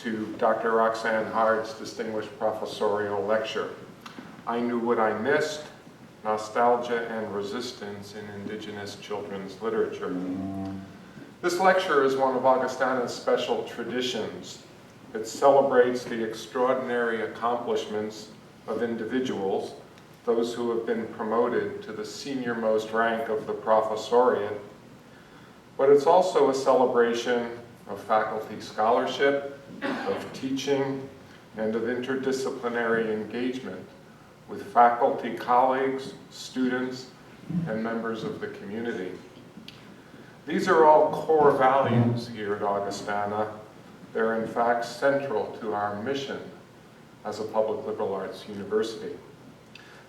to Dr. Roxanne Harde's distinguished professorial lecture. I Knew What I Missed, Nostalgia and Resistance in Indigenous Children's Literature. This lecture is one of Augustana's special traditions. It celebrates the extraordinary accomplishments of individuals, those who have been promoted to the senior-most rank of the Professoriate, but it's also a celebration of faculty scholarship, of teaching, and of interdisciplinary engagement with faculty colleagues, students, and members of the community. These are all core values here at Augustana. They're in fact central to our mission as a public liberal arts university.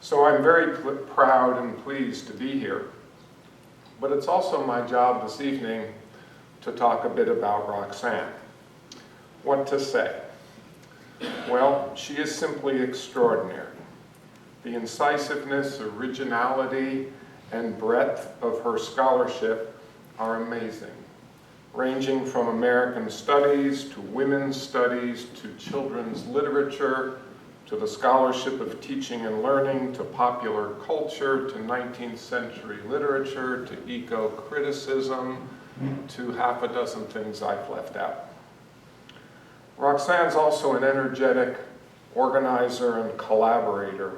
So I'm very proud and pleased to be here. But it's also my job this evening to talk a bit about Roxanne. What to say? Well, she is simply extraordinary. The incisiveness, originality, and breadth of her scholarship are amazing, ranging from American studies to women's studies to children's literature to the scholarship of teaching and learning to popular culture to 19th century literature to eco-criticism to half a dozen things I've left out. Roxanne's also an energetic organizer and collaborator,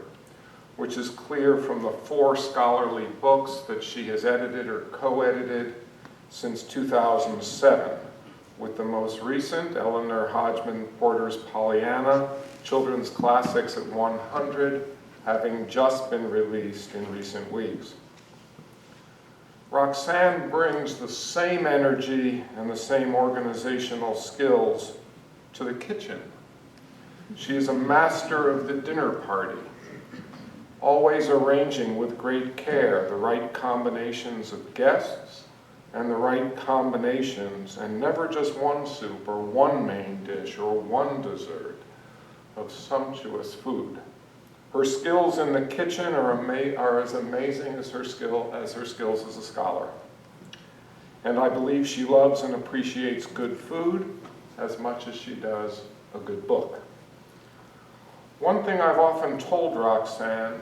which is clear from the 4 scholarly books that she has edited or co-edited since 2007, with the most recent, Eleanor Hodgman Porter's Pollyanna, Children's Classics at 100, having just been released in recent weeks. Roxanne brings the same energy and the same organizational skills to the kitchen. She is a master of the dinner party, always arranging with great care the right combinations of guests and the right combinations, and never just one soup or one main dish or one dessert of sumptuous food. Her skills in the kitchen are as amazing as her skills as a scholar. And I believe she loves and appreciates good food as much as she does a good book. One thing I've often told Roxanne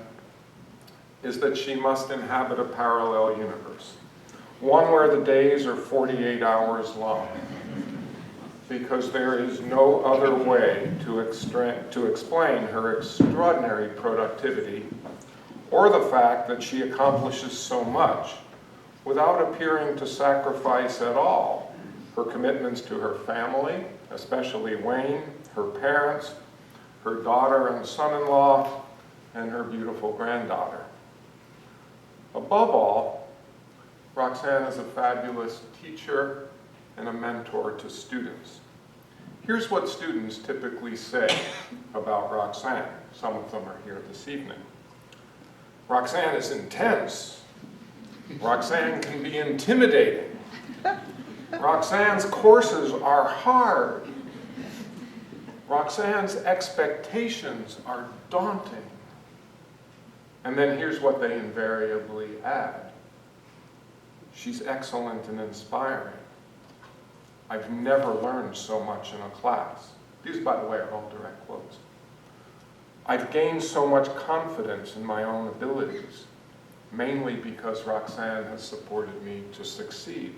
is that she must inhabit a parallel universe, one where the days are 48 hours long, because there is no other way to explain her extraordinary productivity or the fact that she accomplishes so much without appearing to sacrifice at all her commitments to her family, especially Wayne, her parents, her daughter and son-in-law, and her beautiful granddaughter. Above all, Roxanne is a fabulous teacher and a mentor to students. Here's what students typically say about Roxanne. Some of them are here this evening. Roxanne is intense. Roxanne can be intimidating. Roxanne's courses are hard. Roxanne's expectations are daunting. And then here's what they invariably add. She's excellent and inspiring. I've never learned so much in a class. These, by the way, are all direct quotes. I've gained so much confidence in my own abilities, mainly because Roxanne has supported me to succeed.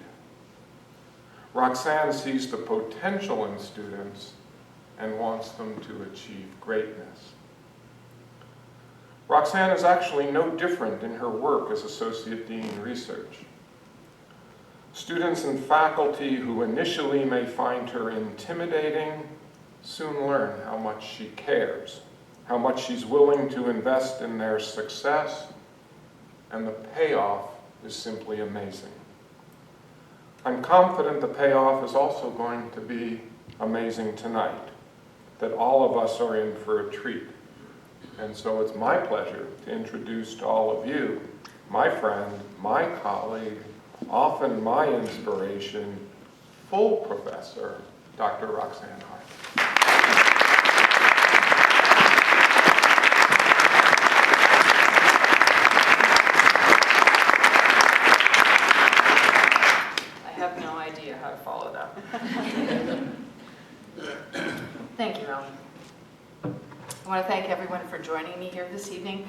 Roxanne sees the potential in students and wants them to achieve greatness. Roxanne is actually no different in her work as Associate Dean Research. Students and faculty who initially may find her intimidating soon learn how much she cares, how much she's willing to invest in their success, and the payoff is simply amazing. I'm confident the payoff is also going to be amazing tonight, that all of us are in for a treat. And so it's my pleasure to introduce to all of you my friend, my colleague, often my inspiration, full professor, Dr. Roxanne Harde. I have no idea how to follow that. Thank you, Ellen. I want to thank everyone for joining me here this evening.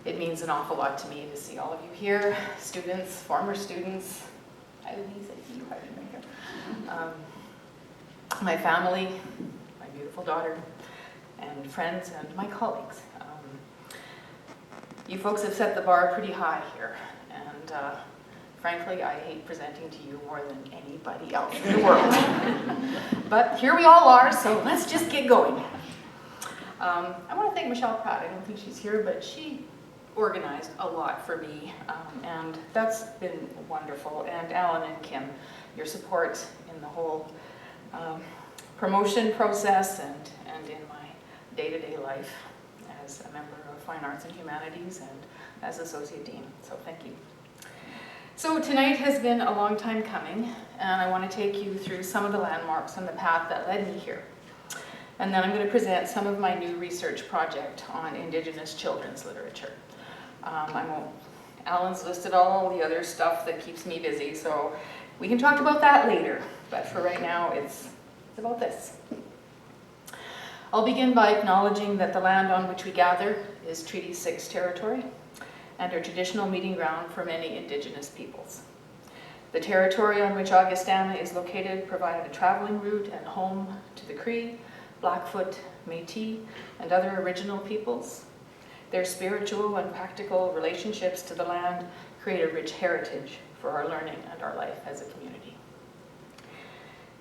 It means an awful lot to me to see all of you here, students, former students, my family, my beautiful daughter, and friends, and my colleagues. You folks have set the bar pretty high here, and frankly, I hate presenting to you more than anybody else in the world. But here we all are, so let's just get going. I want to thank Michelle Pratt. I don't think she's here, but she organized a lot for me, and that's been wonderful. And Alan and Kim, your support in the whole promotion process and in my day-to-day life as a member of Fine Arts and Humanities and as Associate Dean. So thank you. So tonight has been a long time coming, and I want to take you through some of the landmarks on the path that led me here. And then I'm going to present some of my new research project on Indigenous children's literature. Alan's listed all the other stuff that keeps me busy, so we can talk about that later. But for right now, it's about this. I'll begin by acknowledging that the land on which we gather is Treaty 6 territory and a traditional meeting ground for many Indigenous peoples. The territory on which Augustana is located provided a traveling route and home to the Cree, Blackfoot, Métis, and other original peoples. Their spiritual and practical relationships to the land create a rich heritage for our learning and our life as a community.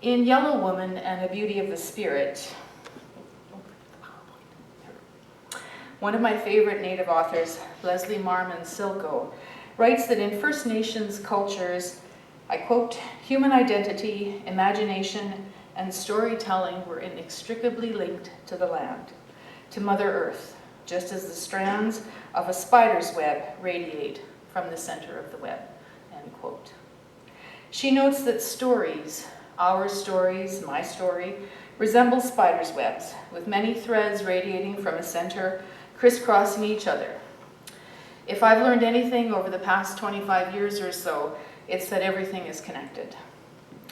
In Yellow Woman and a Beauty of the Spirit, one of my favorite Native authors, Leslie Marmon Silko, writes that in First Nations cultures, I quote, "Human identity, imagination, and storytelling were inextricably linked to the land, to Mother Earth, just as the strands of a spider's web radiate from the center of the web," end quote. She notes that stories, our stories, my story, resemble spider's webs, with many threads radiating from a center, crisscrossing each other. If I've learned anything over the past 25 years or so, it's that everything is connected.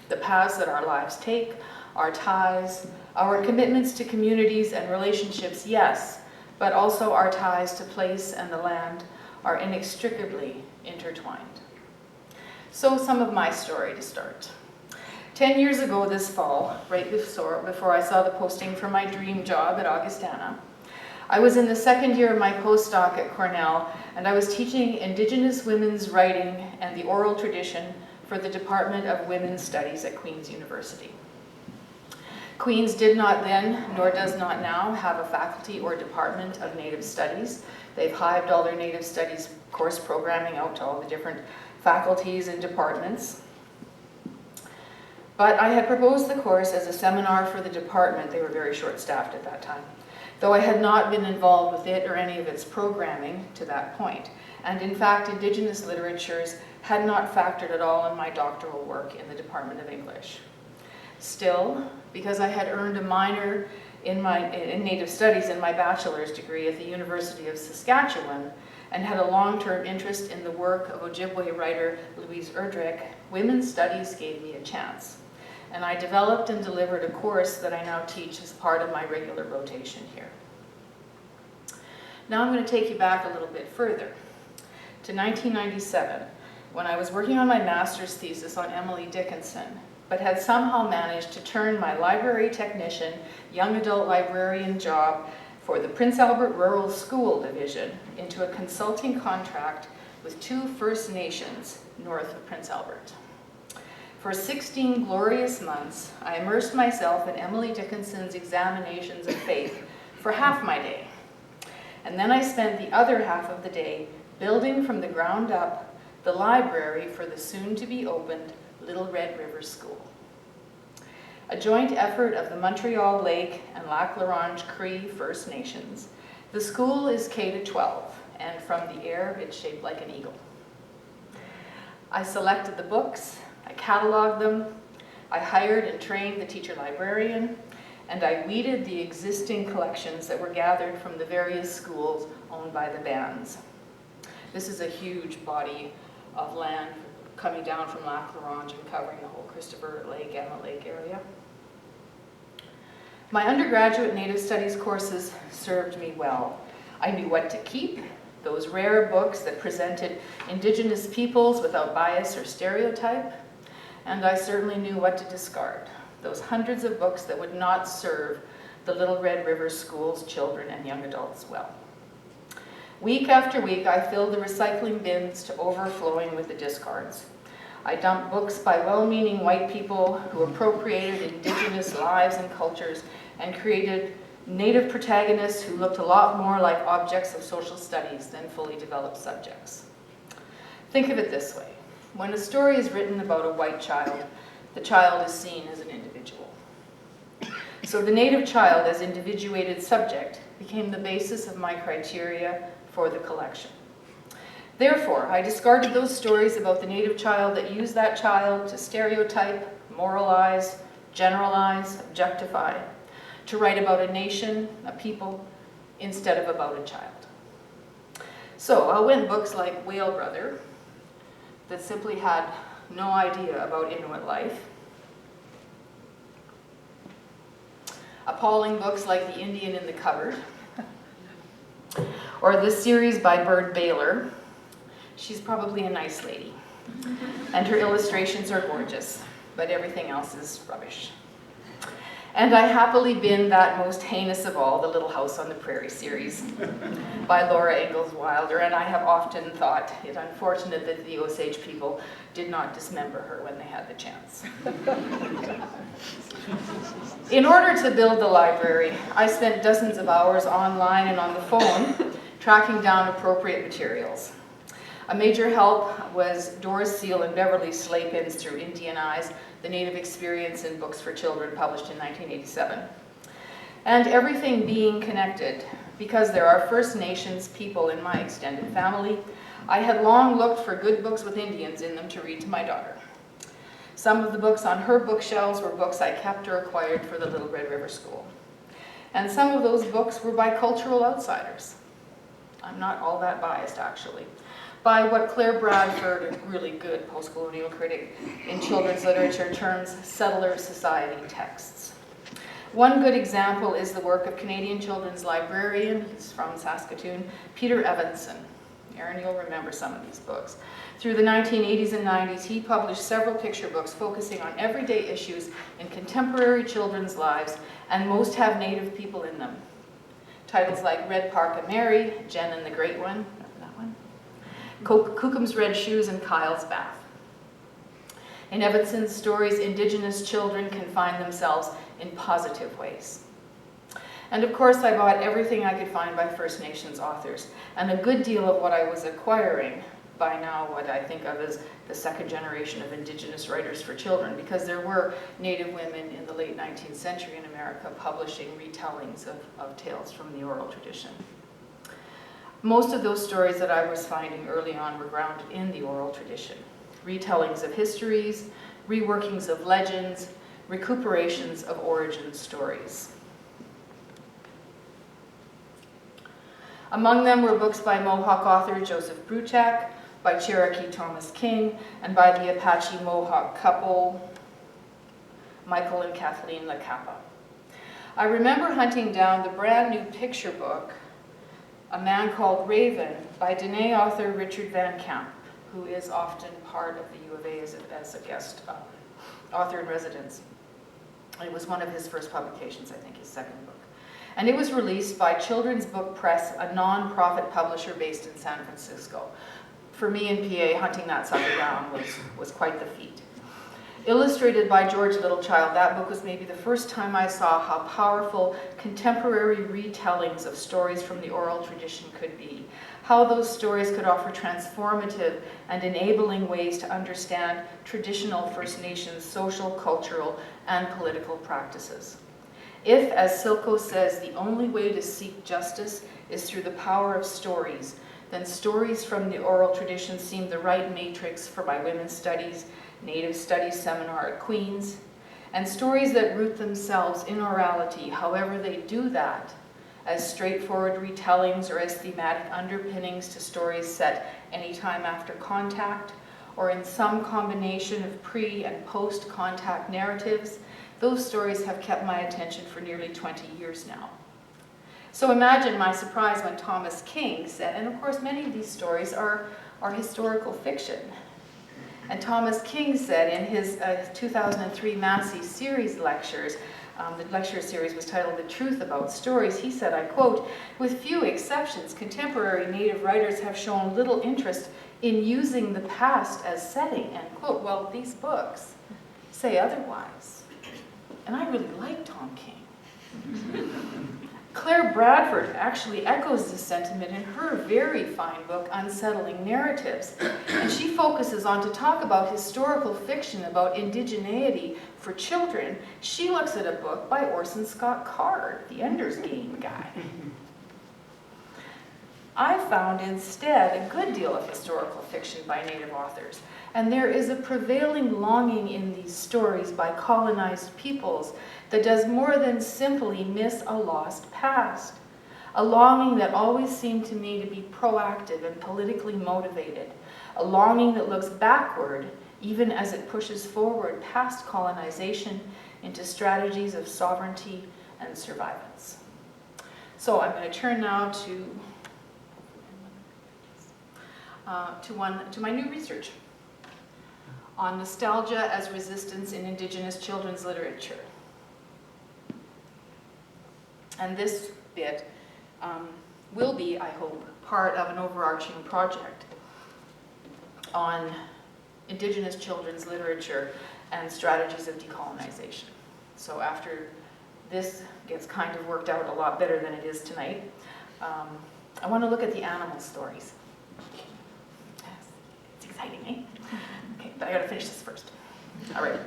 The paths that our lives take, our ties, our commitments to communities and relationships, yes, but also our ties to place and the land are inextricably intertwined. So some of my story to start. 10 years ago this fall, right before I saw the posting for my dream job at Augustana, I was in the second year of my postdoc at Cornell, and I was teaching Indigenous women's writing and the oral tradition for the Department of Women's Studies at Queen's University. Queen's did not then, nor does not now, have a faculty or department of Native Studies. They've hived all their Native Studies course programming out to all the different faculties and departments. But I had proposed the course as a seminar for the department. They were very short-staffed at that time, though I had not been involved with it or any of its programming to that point. And in fact, Indigenous literatures had not factored at all in my doctoral work in the Department of English. Still, because I had earned a minor in Native Studies in my bachelor's degree at the University of Saskatchewan and had a long-term interest in the work of Ojibwe writer Louise Erdrich, women's studies gave me a chance. And I developed and delivered a course that I now teach as part of my regular rotation here. Now I'm going to take you back a little bit further to 1997, when I was working on my master's thesis on Emily Dickinson, but had somehow managed to turn my library technician, young adult librarian job for the Prince Albert Rural School Division into a consulting contract with 2 First Nations north of Prince Albert. For 16 glorious months, I immersed myself in Emily Dickinson's examinations of faith for half my day. And then I spent the other half of the day building from the ground up the library for the soon-to-be-opened Little Red River School. A joint effort of the Montreal Lake and Lac La Ronge Cree First Nations, the school is K-12, and from the air it's shaped like an eagle. I selected the books, I cataloged them, I hired and trained the teacher librarian, and I weeded the existing collections that were gathered from the various schools owned by the bands. This is a huge body of land coming down from Lac La Ronge and covering the whole Christopher Lake, Emma Lake area. My undergraduate Native Studies courses served me well. I knew what to keep, those rare books that presented Indigenous peoples without bias or stereotype, and I certainly knew what to discard, those hundreds of books that would not serve the Little Red River School's children and young adults well. Week after week, I filled the recycling bins to overflowing with the discards. I dumped books by well-meaning white people who appropriated Indigenous lives and cultures and created Native protagonists who looked a lot more like objects of social studies than fully developed subjects. Think of it this way. When a story is written about a white child, the child is seen as an individual. So the Native child as individuated subject became the basis of my criteria for the collection. Therefore, I discarded those stories about the Native child that use that child to stereotype, moralize, generalize, objectify, to write about a nation, a people, instead of about a child. So I went books like Whale Brother, that simply had no idea about Inuit life, appalling books like The Indian in the Cupboard, or this series by Bird Baylor. She's probably a nice lady, and her illustrations are gorgeous, but everything else is rubbish. And I happily bin that most heinous of all, the Little House on the Prairie series by Laura Ingalls Wilder, and I have often thought it unfortunate that the Osage people did not dismember her when they had the chance. In order to build the library, I spent dozens of hours online and on the phone tracking down appropriate materials. A major help was Doris Seal and Beverly Slaypin's Through Indian Eyes, the Native Experience in Books for Children, published in 1987. And everything being connected, because there are First Nations people in my extended family, I had long looked for good books with Indians in them to read to my daughter. Some of the books on her bookshelves were books I kept or acquired for the Little Red River School. And some of those books were by cultural outsiders. I'm not all that biased, actually. By what Claire Bradford, a really good post-colonial critic in children's literature, terms settler society texts. One good example is the work of Canadian children's librarian, he's from Saskatoon, Peter Evanson. Erin, you'll remember some of these books. Through the 1980s and 90s, he published several picture books focusing on everyday issues in contemporary children's lives, and most have Native people in them. Titles like Red Parka Mary, Jen and the Great One, Cookum's Red Shoes, and Kyle's Bath. In Evanson's stories, Indigenous children can find themselves in positive ways. And of course, I bought everything I could find by First Nations authors, and a good deal of what I was acquiring, by now what I think of as the second generation of Indigenous writers for children, because there were Native women in the late 19th century in America publishing retellings of tales from the oral tradition. Most of those stories that I was finding early on were grounded in the oral tradition. Retellings of histories, reworkings of legends, recuperations of origin stories. Among them were books by Mohawk author Joseph Bruchac, by Cherokee Thomas King, and by the Apache Mohawk couple, Michael and Kathleen LaCapa. I remember hunting down the brand new picture book, A Man Called Raven, by Dene author Richard Van Camp, who is often part of the U of A as a guest author in residence. It was one of his first publications, I think his second book. And it was released by Children's Book Press, a non-profit publisher based in San Francisco. For me in PA, hunting that sucker down was quite the feat. Illustrated by George Littlechild, that book was maybe the first time I saw how powerful contemporary retellings of stories from the oral tradition could be, how those stories could offer transformative and enabling ways to understand traditional First Nations social, cultural, and political practices. If, as Silko says, the only way to seek justice is through the power of stories, then stories from the oral tradition seem the right matrix for my women's studies, Native Studies seminar at Queen's, and stories that root themselves in orality, however they do that, as straightforward retellings or as thematic underpinnings to stories set any time after contact, or in some combination of pre- and post-contact narratives, those stories have kept my attention for nearly 20 years now. So imagine my surprise when Thomas King said, and of course many of these stories are historical fiction. And Thomas King said in his 2003 Massey series lectures, the lecture series was titled The Truth About Stories, he said, I quote, "With few exceptions, contemporary Native writers have shown little interest in using the past as setting," end quote. Well, these books say otherwise. And I really like Tom King. Claire Bradford actually echoes this sentiment in her very fine book, Unsettling Narratives. And she focuses on to talk about historical fiction about indigeneity for children. She looks at a book by Orson Scott Card, the Ender's Game guy. I found instead a good deal of historical fiction by Native authors. And there is a prevailing longing in these stories by colonized peoples that does more than simply miss a lost past. A longing that always seemed to me to be proactive and politically motivated. A longing that looks backward, even as it pushes forward past colonization into strategies of sovereignty and survivance. So I'm going to turn now to my new research on nostalgia as resistance in Indigenous children's literature. And this bit will be, I hope, part of an overarching project on Indigenous children's literature and strategies of decolonization. So after this gets kind of worked out a lot better than it is tonight, I want to look at the animal stories. It's exciting, eh? Okay, but I gotta finish this first. All right.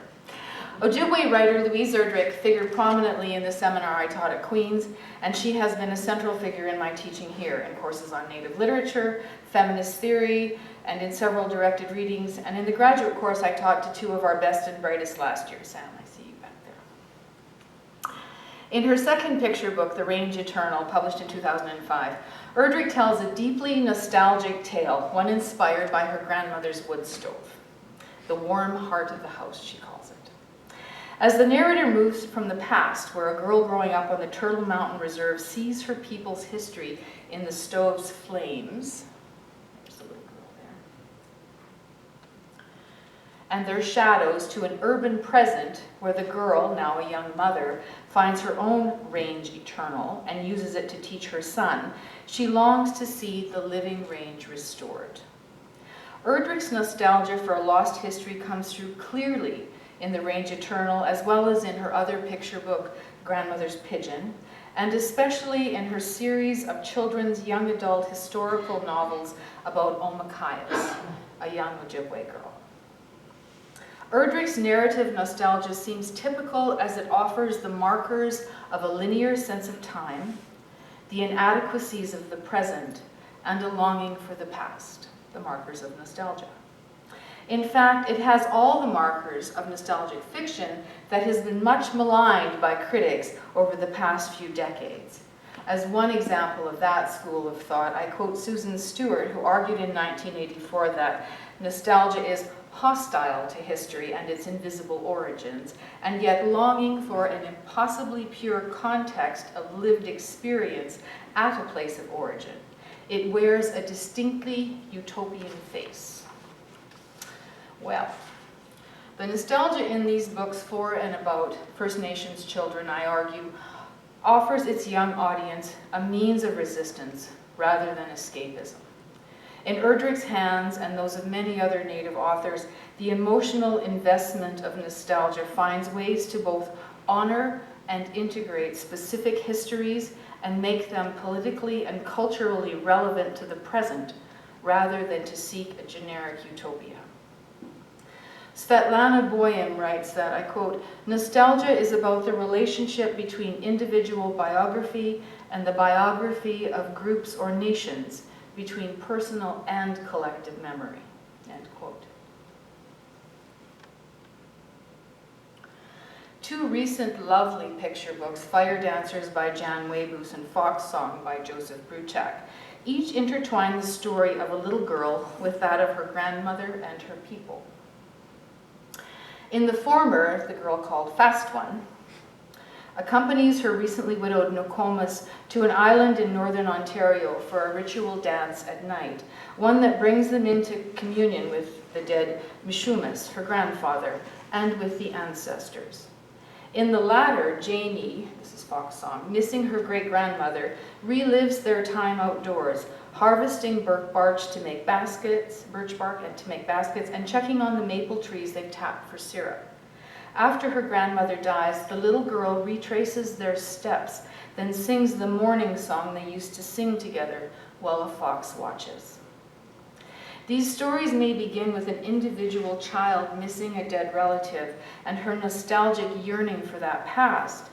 Ojibwe writer Louise Erdrich figured prominently in the seminar I taught at Queen's, and she has been a central figure in my teaching here in courses on Native literature, feminist theory, and in several directed readings, and in the graduate course I taught to two of our best and brightest last year. Sam, I see you back there. In her second picture book, The Range Eternal, published in 2005, Erdrich tells a deeply nostalgic tale, one inspired by her grandmother's wood stove. The warm heart of the house, she calls it. As the narrator moves from the past, where a girl growing up on the Turtle Mountain Reserve sees her people's history in the stove's flames, there's the little girl there, and their shadows, to an urban present where the girl, now a young mother, finds her own range eternal and uses it to teach her son, she longs to see the living range restored. Erdrich's nostalgia for a lost history comes through clearly in The Range Eternal, as well as in her other picture book, Grandmother's Pigeon, and especially in her series of children's young adult historical novels about Omakayas, a young Ojibwe girl. Erdrich's narrative nostalgia seems typical as it offers the markers of a linear sense of time, the inadequacies of the present, and a longing for the past, the markers of nostalgia. In fact, it has all the markers of nostalgic fiction that has been much maligned by critics over the past few decades. As one example of that school of thought, I quote Susan Stewart, who argued in 1984 that nostalgia is hostile to history and its invisible origins, and yet longing for an impossibly pure context of lived experience at a place of origin. It wears a distinctly utopian face. Well, the nostalgia in these books for and about First Nations children, I argue, offers its young audience a means of resistance rather than escapism. In Erdrich's hands and those of many other Native authors, the emotional investment of nostalgia finds ways to both honor and integrate specific histories and make them politically and culturally relevant to the present, rather than to seek a generic utopia. Svetlana Boym writes that, I quote, "Nostalgia is about the relationship between individual biography and the biography of groups or nations, between personal and collective memory," end quote. Two recent lovely picture books, Fire Dancers by Jan Wayboos and Fox Song by Joseph Bruchak, each intertwine the story of a little girl with that of her grandmother and her people. In the former, the girl called Fast One accompanies her recently widowed Nokomis to an island in northern Ontario for a ritual dance at night, one that brings them into communion with the dead Mishumis, her grandfather, and with the ancestors. In the latter, Janie, this is Fox song, missing her great-grandmother, relives their time outdoors, harvesting birch bark to make baskets, and checking on the maple trees they've tapped for syrup. After her grandmother dies, the little girl retraces their steps, then sings the morning song they used to sing together while a fox watches. These stories may begin with an individual child missing a dead relative and her nostalgic yearning for that past,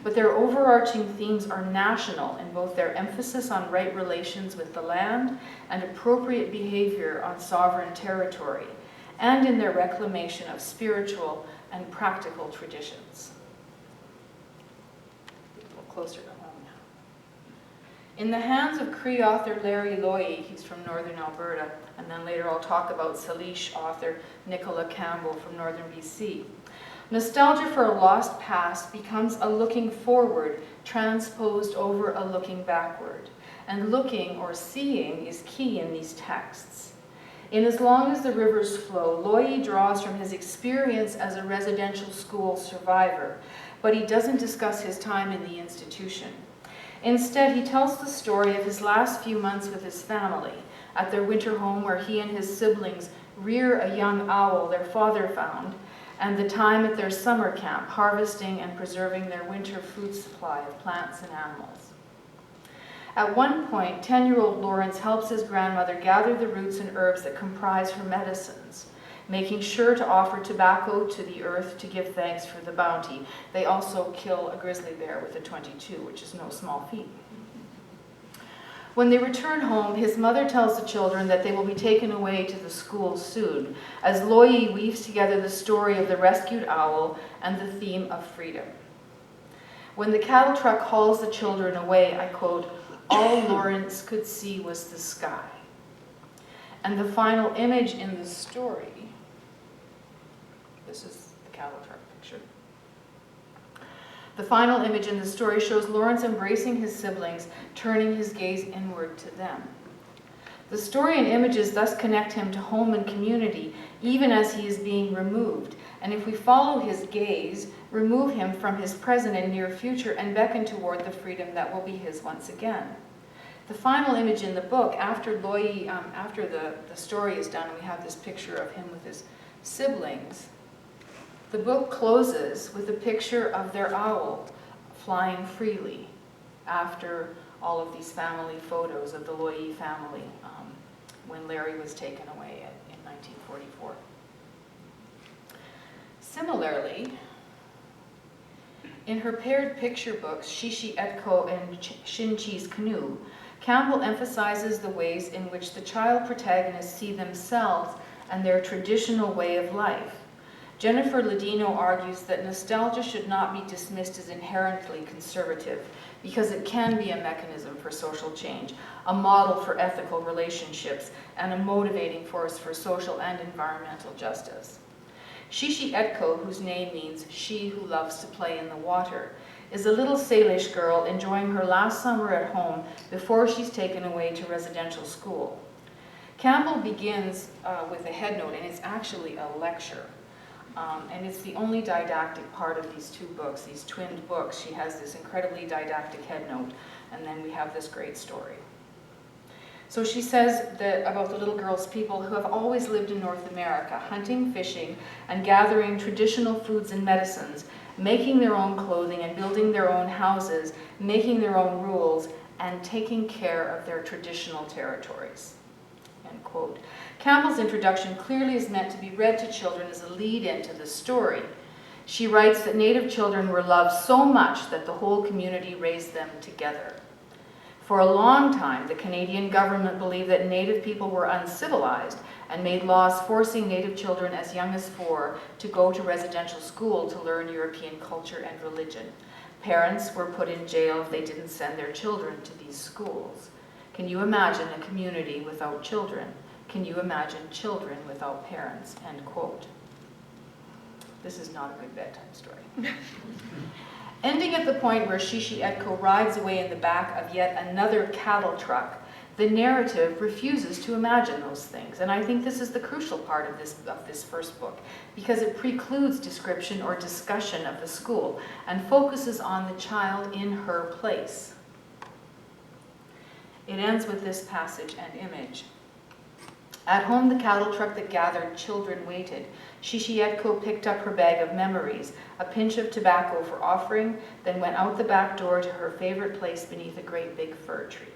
but their overarching themes are national in both their emphasis on right relations with the land and appropriate behavior on sovereign territory, and in their reclamation of spiritual and practical traditions. A little closer to home now. In the hands of Cree author Larry Lowy, he's from northern Alberta, and then later I'll talk about Salish author Nicola Campbell from northern BC. Nostalgia for a lost past becomes a looking forward transposed over a looking backward, and looking or seeing is key in these texts. In As Long as the Rivers Flow, Lowy draws from his experience as a residential school survivor, but he doesn't discuss his time in the institution. Instead, he tells the story of his last few months with his family, at their winter home where he and his siblings rear a young owl their father found, and the time at their summer camp, harvesting and preserving their winter food supply of plants and animals. At one point, 10-year-old Lawrence helps his grandmother gather the roots and herbs that comprise her medicines, making sure to offer tobacco to the earth to give thanks for the bounty. They also kill a grizzly bear with a .22, which is no small feat. When they return home, his mother tells the children that they will be taken away to the school soon, as Lowy weaves together the story of the rescued owl and the theme of freedom. When the cattle truck hauls the children away, I quote, "All Lawrence could see was the sky." And the final image in the story, this is the cattle truck picture. The final image in the story shows Lawrence embracing his siblings, turning his gaze inward to them. The story and images thus connect him to home and community, even as he is being removed. And if we follow his gaze, remove him from his present and near future, and beckon toward the freedom that will be his once again. The final image in the book, after Lowy, after the story is done, we have this picture of him with his siblings. The book closes with a picture of their owl flying freely after all of these family photos of the Lowy family when Larry was taken away in 1944. Similarly, in her paired picture books, Shishi Etko and Shinchi's Canoe, Campbell emphasizes the ways in which the child protagonists see themselves and their traditional way of life. Jennifer Ladino argues that nostalgia should not be dismissed as inherently conservative, because it can be a mechanism for social change, a model for ethical relationships, and a motivating force for social and environmental justice. Shishi Etko, whose name means she who loves to play in the water, is a little Salish girl enjoying her last summer at home before she's taken away to residential school. Campbell begins with a headnote, and it's actually a lecture. And it's the only didactic part of these two books, these twinned books. She has this incredibly didactic headnote, and then we have this great story. So she says that about the little girl's people who have always lived in North America, hunting, fishing, and gathering traditional foods and medicines, making their own clothing and building their own houses, making their own rules, and taking care of their traditional territories. End quote. Campbell's introduction clearly is meant to be read to children as a lead-in to the story. She writes that Native children were loved so much that the whole community raised them together. For a long time, the Canadian government believed that Native people were uncivilized and made laws forcing Native children as young as 4 to go to residential school to learn European culture and religion. Parents were put in jail if they didn't send their children to these schools. Can you imagine a community without children? Can you imagine children without parents? End quote. This is not a good bedtime story. Ending at the point where Shishi Etko rides away in the back of yet another cattle truck, the narrative refuses to imagine those things. And I think this is the crucial part of this first book, because it precludes description or discussion of the school and focuses on the child in her place. It ends with this passage and image. At home, the cattle truck that gathered children waited. Shishi Etko picked up her bag of memories, a pinch of tobacco for offering, then went out the back door to her favorite place beneath a great big fir tree.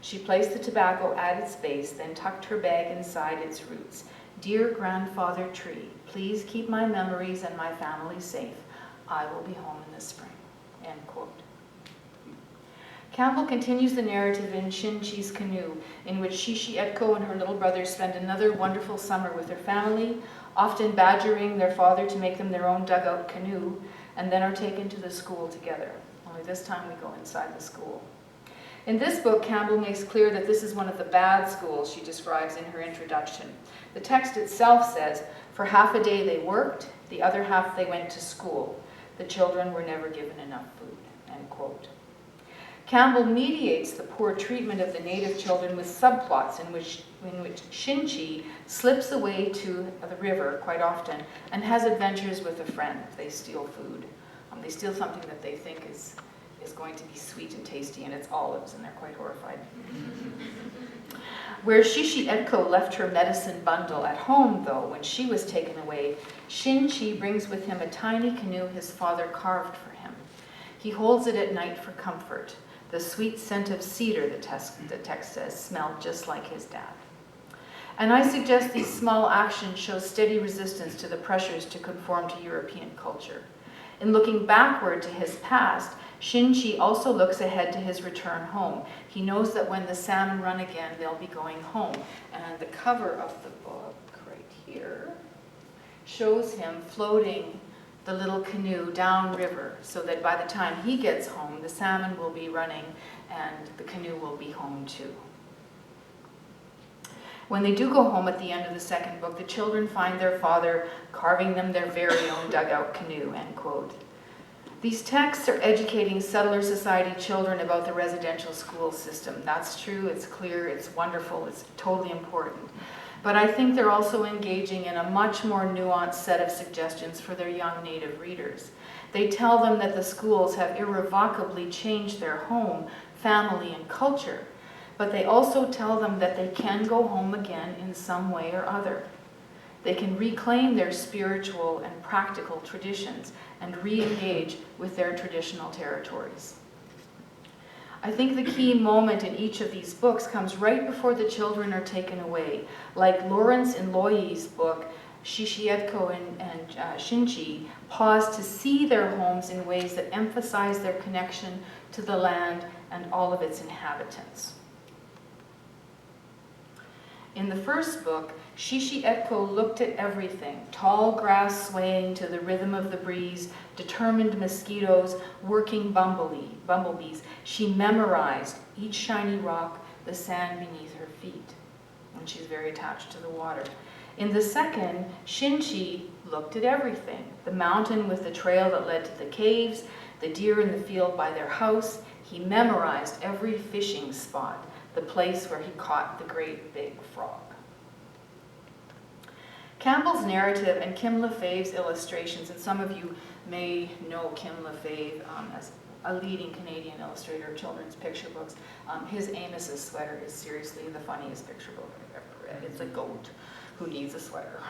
She placed the tobacco at its base, then tucked her bag inside its roots. Dear grandfather tree, please keep my memories and my family safe. I will be home in the spring. End quote. Campbell continues the narrative in Shin-Chi's Canoe, in which Shishi Etko and her little brother spend another wonderful summer with their family, often badgering their father to make them their own dugout canoe, and then are taken to the school together. Only this time we go inside the school. In this book, Campbell makes clear that this is one of the bad schools she describes in her introduction. The text itself says, for half a day they worked, the other half they went to school. The children were never given enough food, end quote. Campbell mediates the poor treatment of the native children with subplots in which Shin-Chi slips away to the river quite often and has adventures with a friend. They steal food. They steal something that they think is going to be sweet and tasty, and it's olives, and they're quite horrified. Where Shishi Etko left her medicine bundle at home, though, when she was taken away, Shin-Chi brings with him a tiny canoe his father carved for him. He holds it at night for comfort. The sweet scent of cedar, the text says, smelled just like his dad. And I suggest these small actions show steady resistance to the pressures to conform to European culture. In looking backward to his past, Shin-Chi also looks ahead to his return home. He knows that when the salmon run again, they'll be going home. And the cover of the book, right here, shows him floating the little canoe downriver, so that by the time he gets home, the salmon will be running and the canoe will be home too. When they do go home at the end of the second book, the children find their father carving them their very own dugout canoe, end quote. These texts are educating settler society children about the residential school system. That's true, it's clear, it's wonderful, it's totally important. But I think they're also engaging in a much more nuanced set of suggestions for their young Native readers. They tell them that the schools have irrevocably changed their home, family, and culture, but they also tell them that they can go home again in some way or other. They can reclaim their spiritual and practical traditions and re-engage with their traditional territories. I think the key moment in each of these books comes right before the children are taken away. Like Lawrence and Loyi's book, Shishi Etko and Shin-Chi pause to see their homes in ways that emphasize their connection to the land and all of its inhabitants. In the first book, Shishi Etko looked at everything, tall grass swaying to the rhythm of the breeze, determined mosquitoes, working bumblebees. She memorized each shiny rock, the sand beneath her feet, and she's very attached to the water. In the second, Shin-Chi looked at everything, the mountain with the trail that led to the caves, the deer in the field by their house. He memorized every fishing spot, the place where he caught the great big frog. Campbell's narrative and Kim Lefebvre's illustrations, and some of you may know Kim Lefebvre as a leading Canadian illustrator of children's picture books. His Amos's sweater is seriously the funniest picture book I've ever read. It's a goat who needs a sweater.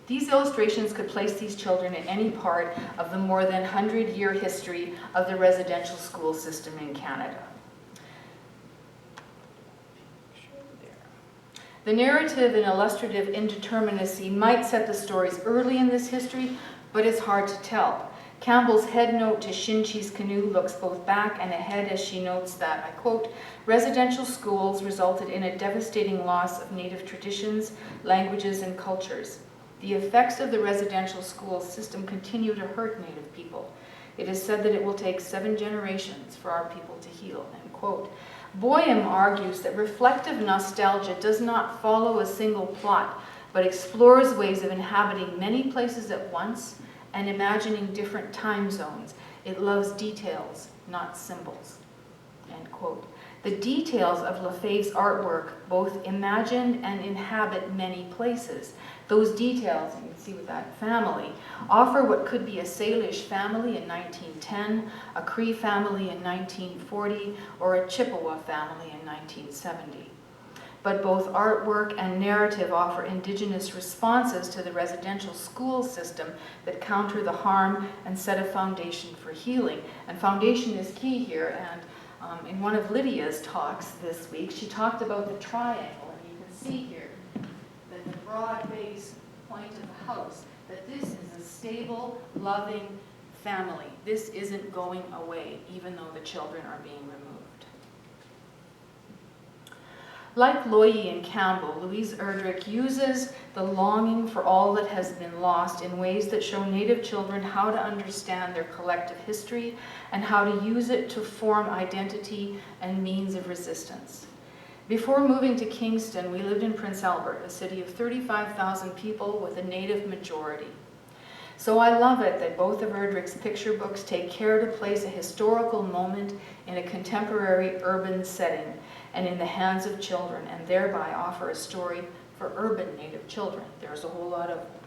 These illustrations could place these children in any part of the more than 100-year history of the residential school system in Canada. The narrative and illustrative indeterminacy might set the stories early in this history, but it's hard to tell. Campbell's head note to Shin-Chi's Canoe looks both back and ahead as she notes that, I quote, residential schools resulted in a devastating loss of Native traditions, languages, and cultures. The effects of the residential school system continue to hurt Native people. It is said that it will take 7 generations for our people to heal, end quote. Boyum argues that reflective nostalgia does not follow a single plot, but explores ways of inhabiting many places at once and imagining different time zones. It loves details, not symbols." End quote. The details of Lefebvre's artwork both imagine and inhabit many places. Those details, you can see with that family, offer what could be a Salish family in 1910, a Cree family in 1940, or a Chippewa family in 1970. But both artwork and narrative offer Indigenous responses to the residential school system that counter the harm and set a foundation for healing. And foundation is key here, and in one of Lydia's talks this week, she talked about the triangle, and you can see here that the broad base point of the house, that this is a stable, loving family. This isn't going away, even though the children are being removed. Like Loyi and Campbell, Louise Erdrich uses the longing for all that has been lost in ways that show Native children how to understand their collective history and how to use it to form identity and means of resistance. Before moving to Kingston, we lived in Prince Albert, a city of 35,000 people with a Native majority. So I love it that both of Erdrich's picture books take care to place a historical moment in a contemporary urban setting and in the hands of children, and thereby offer a story for urban Native children. There's a whole lot of them.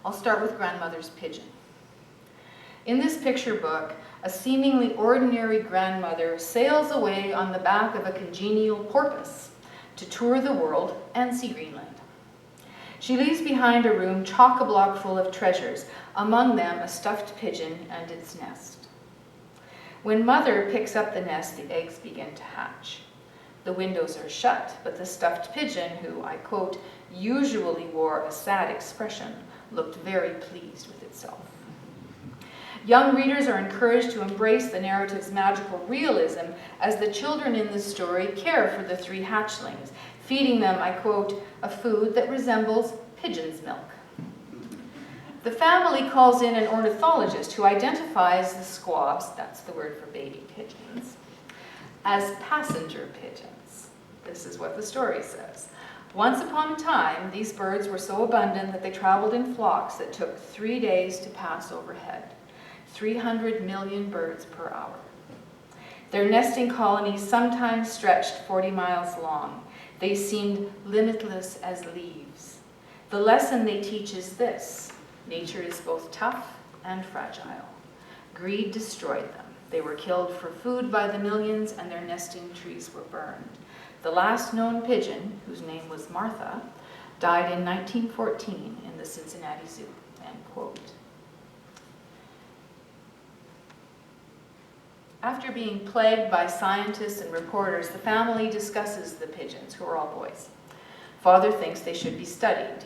I'll start with Grandmother's Pigeon. In this picture book, a seemingly ordinary grandmother sails away on the back of a congenial porpoise to tour the world and see Greenland. She leaves behind a room chock-a-block full of treasures, among them a stuffed pigeon and its nest. When Mother picks up the nest, the eggs begin to hatch. The windows are shut, but the stuffed pigeon, who, I quote, usually wore a sad expression, looked very pleased with itself. Young readers are encouraged to embrace the narrative's magical realism as the children in the story care for the three hatchlings, feeding them, I quote, a food that resembles pigeon's milk. The family calls in an ornithologist who identifies the squabs, that's the word for baby pigeons, as passenger pigeons. This is what the story says. Once upon a time, these birds were so abundant that they traveled in flocks that took 3 days to pass overhead. 300 million birds per hour. Their nesting colonies sometimes stretched 40 miles long. They seemed limitless as leaves. The lesson they teach is this: nature is both tough and fragile. Greed destroyed them. They were killed for food by the millions, and their nesting trees were burned. The last known pigeon, whose name was Martha, died in 1914 in the Cincinnati Zoo, end quote. After being plagued by scientists and reporters, the family discusses the pigeons, who are all boys. Father thinks they should be studied,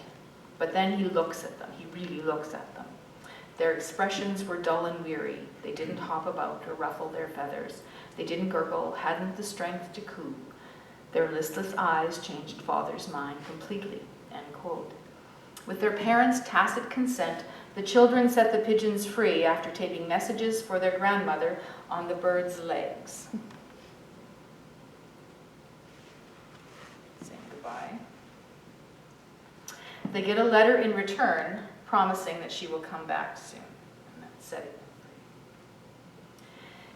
but then he looks at them. He really looks at them. Their expressions were dull and weary. They didn't hop about or ruffle their feathers. They didn't gurgle, hadn't the strength to coo. Their listless eyes changed Father's mind completely, end quote. With their parents' tacit consent, the children set the pigeons free after taking messages for their grandmother on the birds' legs. Saying goodbye. They get a letter in return promising that she will come back soon. And that's setting them free.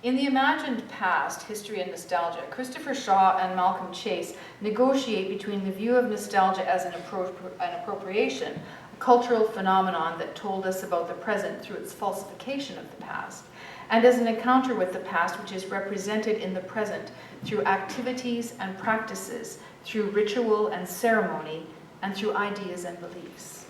In the imagined past, history and nostalgia, Christopher Shaw and Malcolm Chase negotiate between the view of nostalgia as an appropriation, a cultural phenomenon that told us about the present through its falsification of the past, and as an encounter with the past which is represented in the present through activities and practices, through ritual and ceremony, and through ideas and beliefs.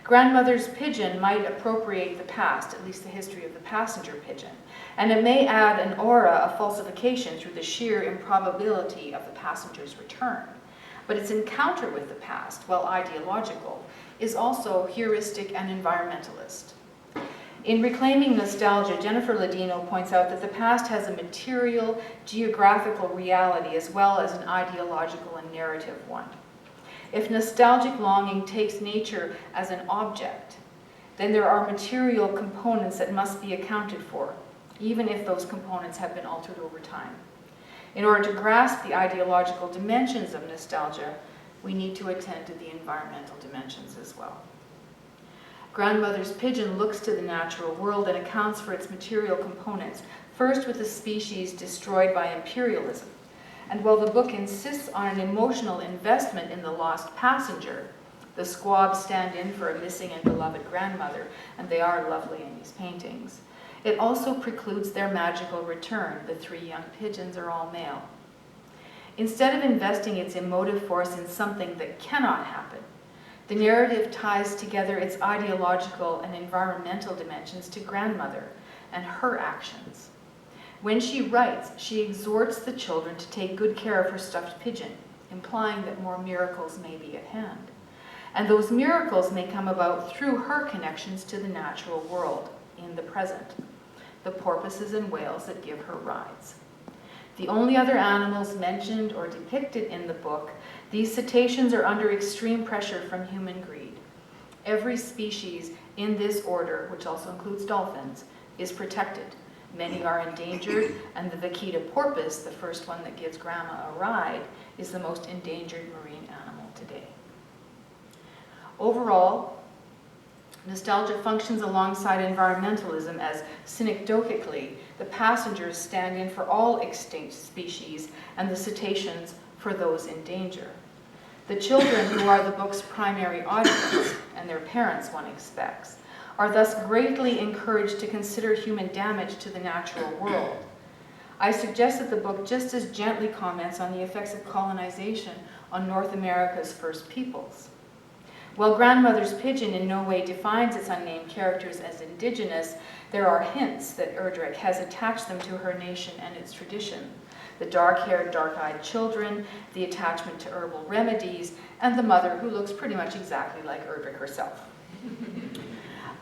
Grandmother's Pigeon might appropriate the past, at least the history of the passenger pigeon, and it may add an aura of falsification through the sheer improbability of the passenger's return. But its encounter with the past, while ideological, is also heuristic and environmentalist. In Reclaiming Nostalgia, Jennifer Ladino points out that the past has a material, geographical reality as well as an ideological and narrative one. If nostalgic longing takes nature as an object, then there are material components that must be accounted for, even if those components have been altered over time. In order to grasp the ideological dimensions of nostalgia, we need to attend to the environmental dimensions as well. Grandmother's Pigeon looks to the natural world and accounts for its material components, first with the species destroyed by imperialism. And while the book insists on an emotional investment in the lost passenger, the squabs stand in for a missing and beloved grandmother, and they are lovely in these paintings. It also precludes their magical return. The 3 young pigeons are all male. Instead of investing its emotive force in something that cannot happen, the narrative ties together its ideological and environmental dimensions to grandmother and her actions. When she writes, she exhorts the children to take good care of her stuffed pigeon, implying that more miracles may be at hand. And those miracles may come about through her connections to the natural world in the present, the porpoises and whales that give her rides. The only other animals mentioned or depicted in the book, these cetaceans are under extreme pressure from human greed. Every species in this order, which also includes dolphins, is protected. Many are endangered, and the vaquita porpoise, the first one that gives Grandma a ride, is the most endangered marine animal today. Overall, nostalgia functions alongside environmentalism as, synecdochically, the passengers stand in for all extinct species and the cetaceans for those in danger. The children, who are the book's primary audience, and their parents, one expects, are thus greatly encouraged to consider human damage to the natural world. I suggest that the book just as gently comments on the effects of colonization on North America's first peoples. While Grandmother's Pigeon in no way defines its unnamed characters as indigenous, there are hints that Erdrich has attached them to her nation and its tradition. The dark-haired, dark-eyed children, the attachment to herbal remedies, and the mother who looks pretty much exactly like Erdrich herself.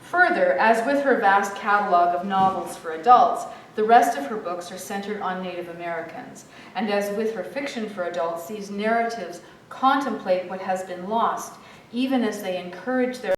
Further, as with her vast catalog of novels for adults, the rest of her books are centered on Native Americans. And as with her fiction for adults, these narratives contemplate what has been lost, even as they encourage their